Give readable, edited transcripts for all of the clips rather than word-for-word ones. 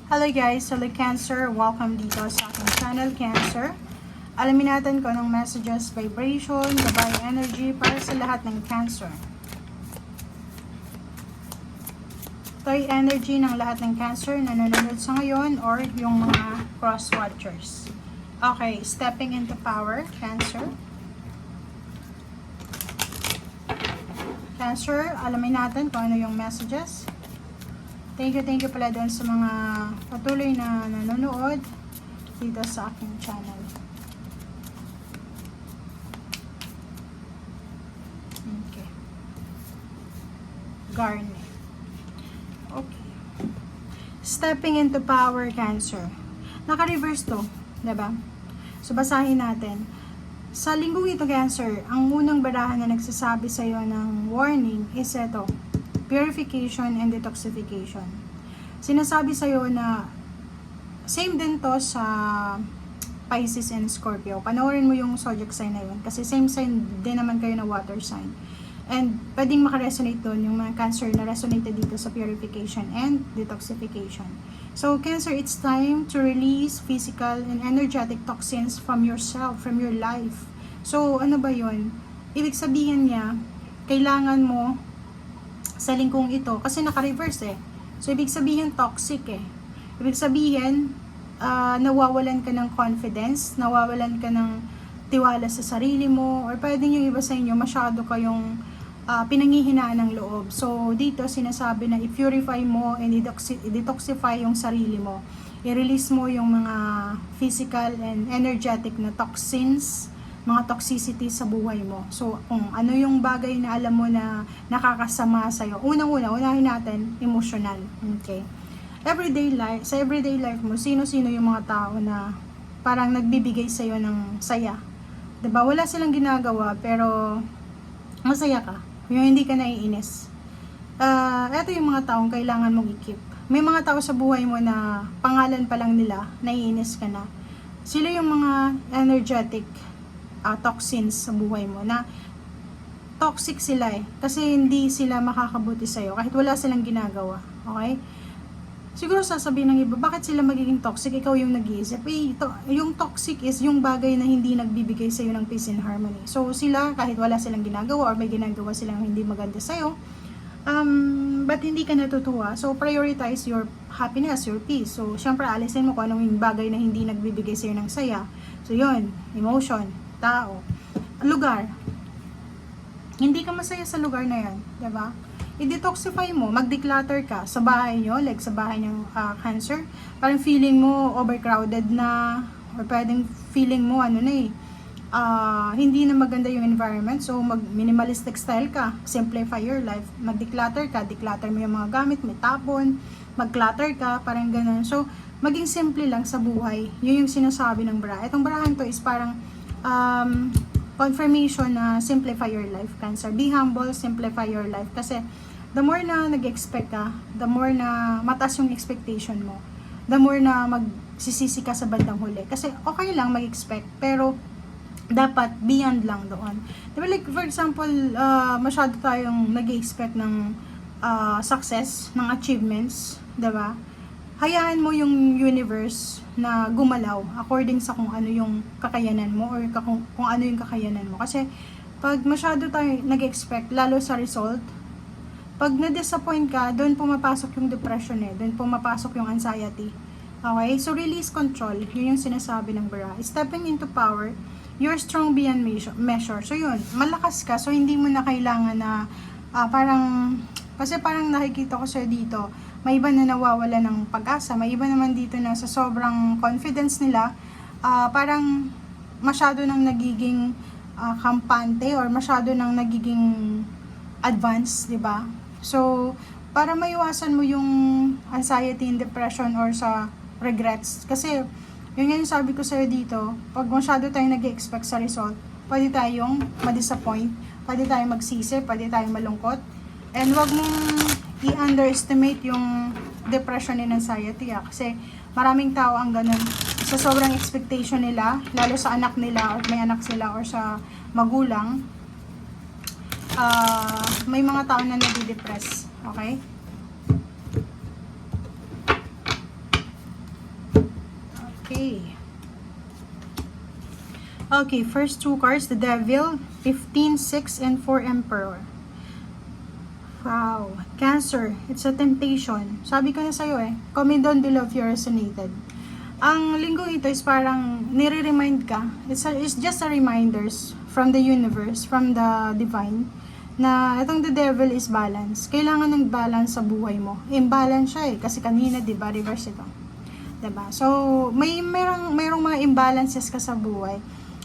Hello guys, hello Cancer, welcome dito sa aking channel Cancer. Alamin natin kung anong messages, vibration, gabay energy para sa lahat ng Cancer. Ito ay energy ng lahat ng Cancer na nanonood sa ngayon or yung mga cross-watchers. Okay, stepping into power, Cancer. Cancer, alamin natin kung ano yung messages. Thank you pala doon sa mga patuloy na nanonood dito sa aking channel. Okay. Garnet. Okay. Stepping into power, Cancer. Naka-reverse to, diba? So, basahin natin. Sa linggong ito, Cancer, ang unang barahan na nagsasabi sa'yo ng warning is ito. Purification and detoxification. Sinasabi sa'yo na same din to sa Pisces and Scorpio. Panoorin mo yung zodiac sign na yun kasi same sign din naman kayo na water sign. And pwedeng makaresonate doon yung mga Cancer na resonate dito sa purification and detoxification. So Cancer, it's time to release physical and energetic toxins from yourself, from your life. So ano ba yun? Ibig sabihin niya, kailangan mo sa lingkong ito, kasi naka-reverse eh. So, ibig sabihin toxic eh. Ibig sabihin, nawawalan ka ng confidence, nawawalan ka ng tiwala sa sarili mo, or pwedeng yung iba sa inyo, masyado kayong pinanghihinaan ng loob. So, dito sinasabi na i-purify mo and detoxify yung sarili mo. I-release mo yung mga physical and energetic na toxins, mga toxicity sa buhay mo. So, kung ano yung bagay na alam mo na nakakasama sa'yo. Unahin natin, emotional. Okay. Sa everyday life mo, sino-sino yung mga tao na parang nagbibigay sa'yo ng saya. Diba? Wala silang ginagawa, pero masaya ka. Yung hindi ka naiinis. Ito yung mga taong kailangan mong i-keep. May mga tao sa buhay mo na pangalan pa lang nila, naiinis ka na. Sila yung mga energetic toxins sa buhay mo na toxic sila eh kasi hindi sila makakabuti sa'yo kahit wala silang ginagawa. Okay? Siguro sasabihin ng iba, bakit sila magiging toxic? Ikaw yung nag-iisip. Yung toxic is yung bagay na hindi nagbibigay sa'yo ng peace and harmony. So sila, kahit wala silang ginagawa or may ginagawa silang hindi maganda sa'yo, but hindi ka natutuwa. So prioritize your happiness, your peace. So syempre alisin mo kung anong yung bagay na hindi nagbibigay sa'yo ng saya. So yun, emotion, tao, lugar. Hindi ka masaya sa lugar na yan, diba? I-detoxify mo, mag-declutter ka sa bahay nyo, like sa bahay ng Cancer. Parang feeling mo overcrowded na, or pwedeng feeling mo hindi na maganda yung environment. So mag-minimalistic style ka, simplify your life, mag-declutter ka, declutter mo yung mga gamit, may tapon, mag-clutter ka, parang ganun. So maging simple lang sa buhay. Yun yung sinasabi ng bra. Itong brahan to is parang confirmation na simplify your life, Cancer. Be humble, simplify your life. Kasi the more na nag-expect ka, the more na mataas yung expectation mo, the more na magsisisi ka sa bandang huli. Kasi okay lang mag-expect, pero dapat beyond lang doon. Diba, like for example, masyado tayong nag-expect ng success, ng achievements, diba? Hayaan mo yung universe na gumalaw according sa kung ano yung kakayanan mo or kung ano yung kakayanan mo. Kasi pag masyado tayo nag-expect, lalo sa result, pag na-disappoint ka, doon pumapasok yung depression eh. Doon pumapasok yung anxiety. Okay? So release control. Yun yung sinasabi ng Bra. Stepping into power, you're strong beyond measure. So yun, malakas ka. So hindi mo na kailangan na kasi parang nakikita ko sa'yo dito, may iba na nawawala ng pag-asa, may iba naman dito na sa sobrang confidence nila, parang masyado nang nagiging kampante or masyado nang nagiging advanced, di ba? So, para maiwasan mo yung anxiety and depression or sa regrets, kasi yun nga yung sabi ko sa'yo dito, pag masyado tayong nag-expect sa result, pwede tayong ma-disappoint, pwede tayong magsisi, pwede tayong malungkot, and wag mong i-underestimate yung depression and anxiety kasi maraming tao ang ganun sa sobrang expectation nila, lalo sa anak nila or may anak sila or sa magulang, may mga tao na nade-depress. Okay? Okay. Okay, first two cards, the Devil, 15, 6, and 4 Emperor. Wow. Cancer, it's a temptation. Sabi ko na sa'yo comment down below if you resonated. Ang linggo ito is parang nire-remind ka. It's just a reminders from the universe, from the divine, na itong the devil is balance. Kailangan ng balance sa buhay mo. Imbalance siya kasi kanina, diba, reverse ito. Diba? So, mayroong mga imbalances ka sa buhay.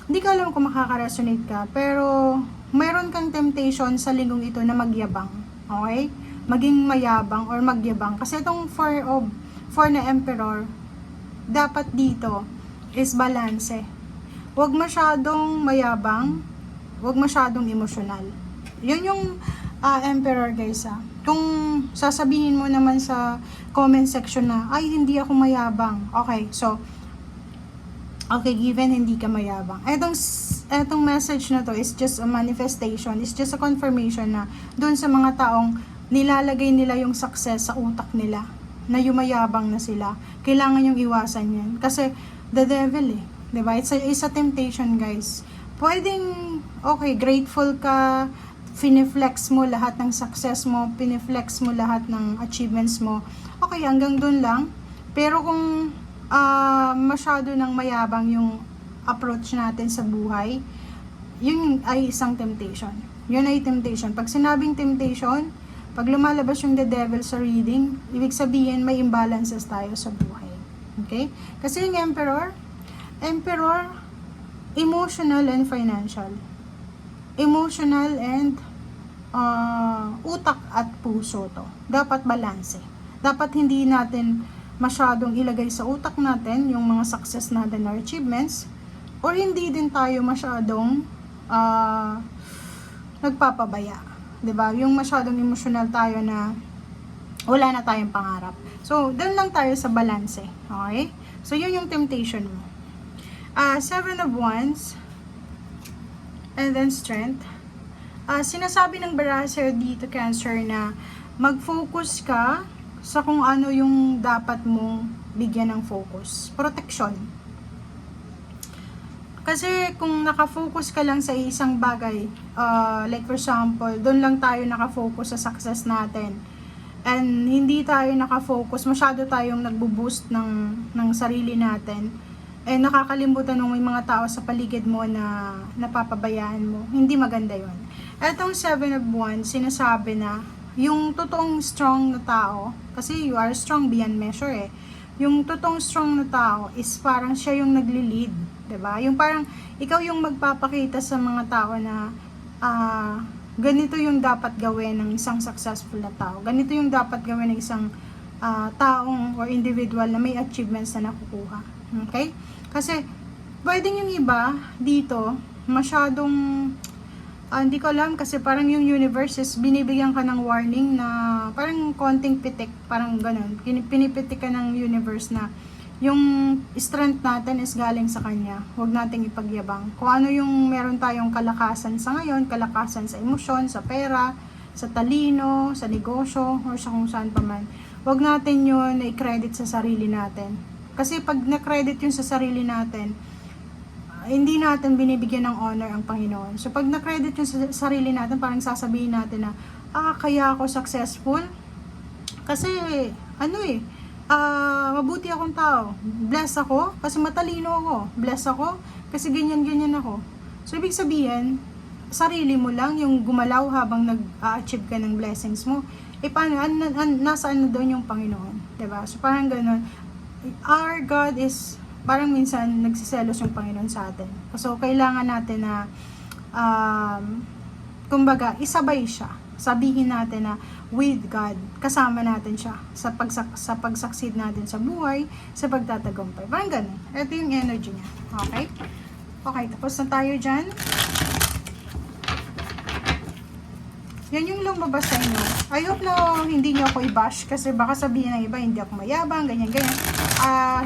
Hindi ko alam kung makaka-resonate ka, pero mayroon kang temptation sa linggong ito na magyabang. Okay? Maging mayabang or magyabang. Kasi itong 4 na Emperor, dapat dito is balance. Huwag masyadong mayabang, huwag masyadong emosyonal. Yun yung Emperor guys Kung sasabihin mo naman sa comment section na, ay hindi ako mayabang. Okay, so, okay, given hindi ka mayabang. Etong message na to is just a manifestation, is just a confirmation na dun sa mga taong nilalagay nila yung success sa utak nila, na yumayabang na sila. Kailangan yung iwasan yan. Kasi, the devil diba? It's a temptation guys. Pwedeng, okay, grateful ka, piniflex mo lahat ng success mo, piniflex mo lahat ng achievements mo. Okay, hanggang dun lang. Pero kung masyado nang mayabang yung approach natin sa buhay, yun ay isang temptation. Yun ay temptation. Pag sinabing temptation, pag lumalabas yung the devil sa reading, ibig sabihin may imbalances tayo sa buhay. Okay? Kasi yung Emperor, emotional and financial. Emotional and utak at puso to. Dapat balanse. Dapat hindi natin masyadong ilagay sa utak natin yung mga success natin or achievements, or hindi din tayo masyadong nagpapabaya. 'Di ba? Yung masyadong emotional tayo na wala na tayong pangarap. So, doon lang tayo sa balanse. Okay? So, yun yung temptation mo. 7 of Wands and then Strength. Sinasabi ng Barasser dito, Cancer, na mag-focus ka sa kung ano yung dapat mong bigyan ng focus. Protection. Kasi kung nakafocus ka lang sa isang bagay, like for example, doon lang tayo nakafocus sa success natin. And hindi tayo nakafocus, masyado tayong nagbo-boost ng sarili natin. And nakakalimutan ng may mga tao sa paligid mo na napapabayaan mo. Hindi maganda yon. Etong 7 of Wands, sinasabi na yung totoong strong na tao, kasi you are strong beyond measure yung totoong strong na tao is parang siya yung nagli-lead, 'di ba? Yung parang ikaw yung magpapakita sa mga tao na ganito yung dapat gawin ng isang successful na tao. Ganito yung dapat gawin ng isang taong or individual na may achievements na nakukuha. Okay? Kasi pwedeng yung iba dito masyadong hindi ko alam kasi parang yung universe is binibigyan ka ng warning na parang konting pitik, parang ganun. Pinipitik ka ng universe na yung strength natin is galing sa kanya. Huwag nating ipagyabang. Kung ano yung meron tayong kalakasan sa ngayon, kalakasan sa emosyon, sa pera, sa talino, sa negosyo, or sa kung saan pa man. Huwag natin yun i-credit sa sarili natin. Kasi pag na-credit yun sa sarili natin, hindi natin binibigyan ng honor ang Panginoon. So, pag na-credit yung sa sarili natin, parang sasabihin natin na, kaya ako successful? Kasi, mabuti akong tao. Bless ako, kasi matalino ako. Bless ako, kasi ganyan-ganyan ako. So, ibig sabihin, sarili mo lang yung gumalaw habang nag-achieve ka ng blessings mo. Paano, nasaan na doon yung Panginoon? Diba? So, parang ganun. Our God is parang minsan nagsiselos yung Panginoon sa atin. So, kailangan natin na kumbaga, isabay siya. Sabihin natin na with God, kasama natin siya sa pag-succeed natin sa buhay, sa pagtatagumpay. Parang ganun. Ito yung energy niya. Okay? Okay, tapos na tayo dyan. Yan yung lumabas sa inyo. I hope na hindi nyo ako i-bash kasi baka sabihin ng iba, hindi ako mayabang, ganyan-ganyan.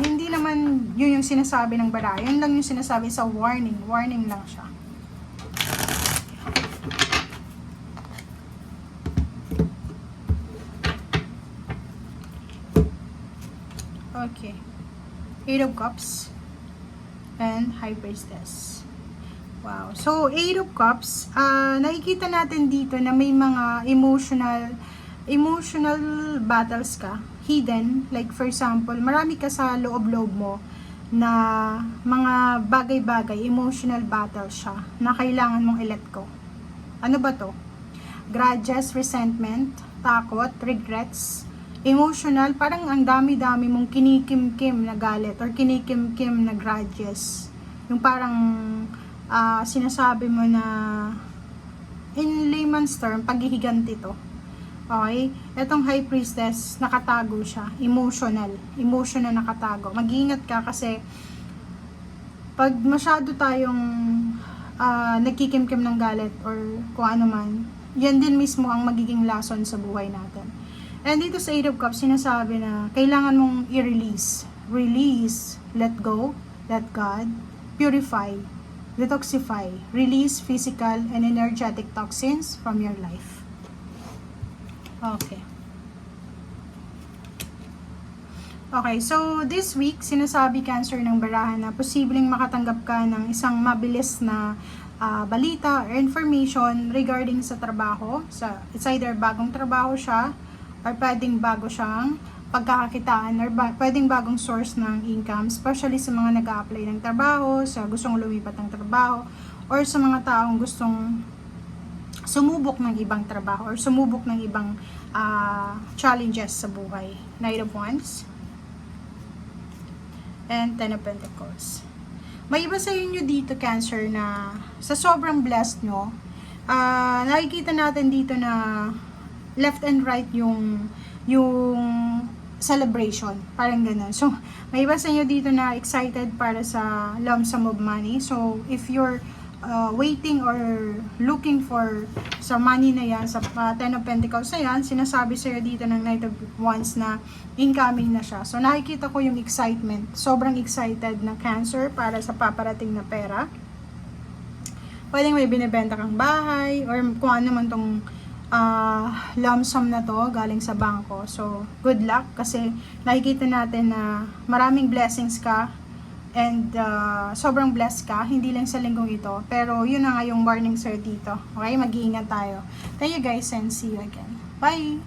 Hindi naman yun yung sinasabi ng bara. Yun lang yung sinasabi sa warning. Warning lang siya. Okay. Eight of Cups, and High Priestess. Wow. So, Eight of Cups, nakikita natin dito na may mga emotional battles ka, hidden. Like, for example, marami ka sa loob-loob mo na mga bagay-bagay, emotional battle siya, na kailangan mong i-let go. Ano ba to? Grudges, resentment, takot, regrets, emotional, parang ang dami-dami mong kinikimkim na galit or kinikimkim na grudges. Yung parang sinasabi mo na in layman's term, paghihiganti to. Okay? Etong High Priestess, nakatago siya. Emotional nakatago. Mag-iingat ka kasi pag masyado tayong nagkikimkim ng galit or kung ano man, yan din mismo ang magiging lason sa buhay natin. And dito sa Eight of Cups, sinasabi na kailangan mong i-release. Release, let go, let God, purify, detoxify, release physical and energetic toxins from your life. Okay. Okay, so this week, sinasabi Cancer ng barahan na posibleng makatanggap ka ng isang mabilis na balita or information regarding sa trabaho. It's either bagong trabaho siya, or pwedeng bago siyang pagkakakitaan, or pwedeng bagong source ng income, especially sa mga nag-a-apply ng trabaho, sa gustong lumipat ng trabaho, or sa mga taong gustong sumubok ng ibang trabaho, or sumubok ng ibang challenges sa buhay. Knight of Wands and Ten of Pentacles. May iba sa inyo dito, Cancer, na sa sobrang blessed nyo, nakikita natin dito na left and right yung celebration, parang ganun. So, may iba sa inyo dito na excited para sa lump sum of money. So, if you're waiting or looking for sa money na yan, sa Ten of Pentacles na yan, sinasabi sa'yo dito ng Knight of Wands na incoming na siya. So, nakikita ko yung excitement. Sobrang excited na Cancer para sa paparating na pera. Pwedeng may binibenta kang bahay or kung ano man tong lump sum na to galing sa bangko. So, good luck kasi nakikita natin na maraming blessings ka and sobrang blessed ka, hindi lang sa linggong ito. Pero yun na nga yung warning sir dito. Okay, mag-iingat tayo. Thank you guys and see you again. Bye!